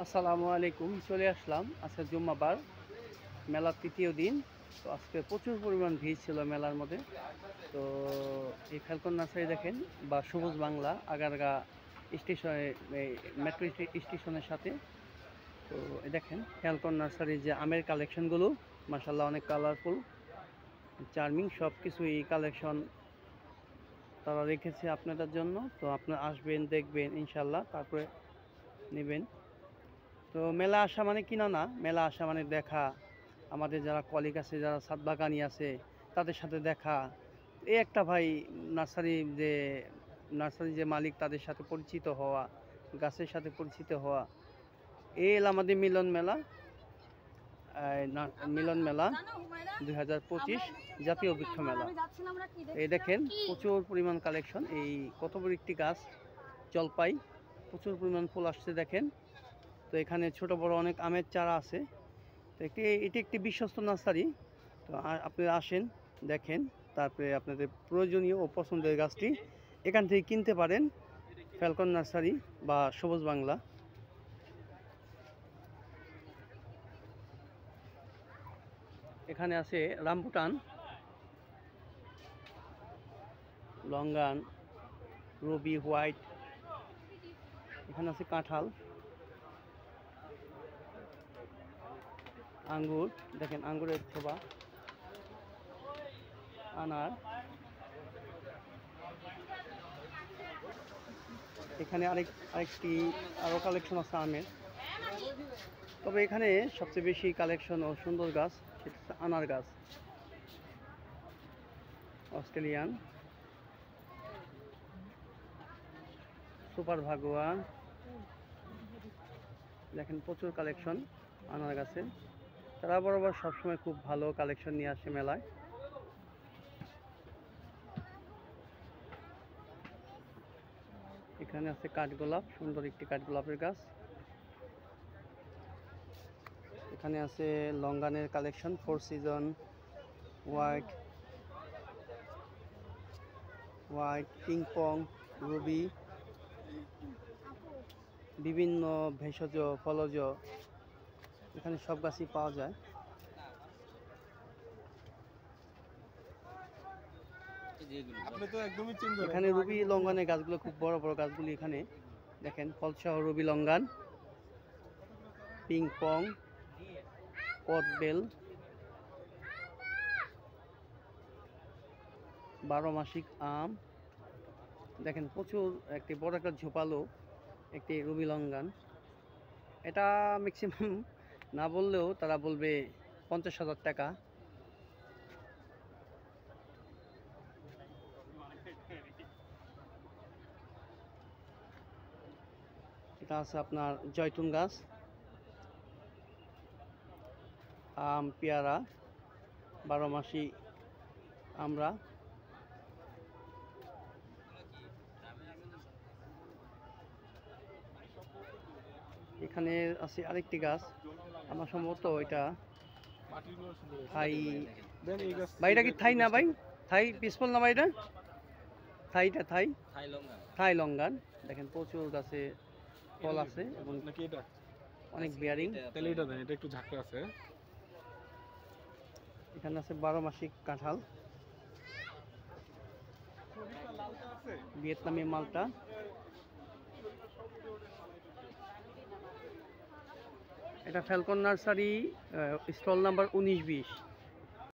আসসালামু আলাইকুম। চলে আসলাম আজকে জুম্মাবার, মেলার তৃতীয় দিন। তো আজকে প্রচুর পরিমাণ ভিড় ছিল মেলার মধ্যে। তো এই ফ্যালকন নার্সারি দেখেন, বা সবুজ বাংলা আগারগা স্টেশনে, মেট্রো স্টেশনের সাথে। তো দেখেন ফ্যালকন নার্সারির যে আমের কালেকশনগুলো, মাসাল্লাহ অনেক কালারফুল, চার্মিং, সব কিছুই কালেকশন তারা রেখেছে আপনাদের জন্য। তো আপনারা আসবেন, দেখবেন ইনশাল্লাহ, তারপরে নেবেন। তো মেলা আসা মানে কিনা না, মেলা আসা মানে দেখা, আমাদের যারা কলিগ আছে, যারা ছাদ বাগানি আছে, তাদের সাথে দেখা। এই একটা ভাই, নার্সারি যে মালিক, তাদের সাথে পরিচিত হওয়া, গাছের সাথে পরিচিত হওয়া। এই এল আমাদের মিলন মেলা, মিলন মেলা 2025 জাতীয় বৃক্ষ মেলা। এই দেখেন প্রচুর পরিমাণ কালেকশন। এই কত বড় একটি গাছ, জলপাই, প্রচুর পরিমাণ ফুল আসছে দেখেন। তো এখানে ছোট বড় অনেক আমের চারা আছে। তো এটি একটি বিশ্বস্ত নার্সারি। তো আপনারা আসেন, দেখেন, তারপরে আপনাদের প্রয়োজনীয় ও পছন্দের গাছটি এখান থেকে কিনতে পারেন। ফ্যালকন নার্সারি বা সবুজ বাংলা। এখানে আছে রামবুটান, লঙ্গান, রবি হোয়াইট। এখানে আছে কাঁঠাল, আঙ্গুর, দেখেন আঙ্গুরের থোবা, আনার। এখানে আরেকটি আরও কালেকশন আছে আমের। তবে এখানে সবচেয়ে বেশি কালেকশন ও সুন্দর গাছ সেটা হচ্ছে আনার গাছ, অস্ট্রেলিয়ান, সুপার ভাগোয়া। দেখেন প্রচুর কালেকশন আনার গাছে। তারা বরাবর সবসময় খুব ভালো কালেকশন নিয়ে আসে মেলায়। এখানে আছে কাঠগোলাপ, সুন্দর একটি কাঠগোলাপের গাছ। এখানে আছে লঙ্গানের collection, four season, white, ping pong, ruby, বিভিন্ন ভেষজ ফলজ, এখানে সব গাছই পাওয়া যায়। এখানে রুবি লঙ্গানের গাছগুলো খুব বড় বড় গাছগুলি। এখানে দেখেন ফলসহ রুবি লঙ্গান, পিংপং, কদবেল, 12 মাসিক আম। দেখেন প্রচুর, একটি বড় একটা ঝোপালো একটি রুবি লঙ্গান। এটা ম্যাক্সিমাম না বললেও তারা বলবে 50,000 টাকা। এটা আছে আপনার জয়তুন গাছ, আম, পেয়ারা, 12 মাসি আমরা। এখানে আছে আরেকটি গাছ, আমার সম্ভবত এটা থাই। ভাই এটা কি থাই না ভাই? থাই পিসফল না ভাই? এটা থাই লঙ্গান। দেখেন প্রচুর গাছে ফল আছে এবং অনেক বিয়ারিং। এটা একটু ঝাঁকড়া আছে। এখানে আছে 12 মাসিক কাঁঠাল, ভিয়েতনামি মালটা। এটা ফ্যালকন নার্সারি, স্টল নাম্বার 19-20।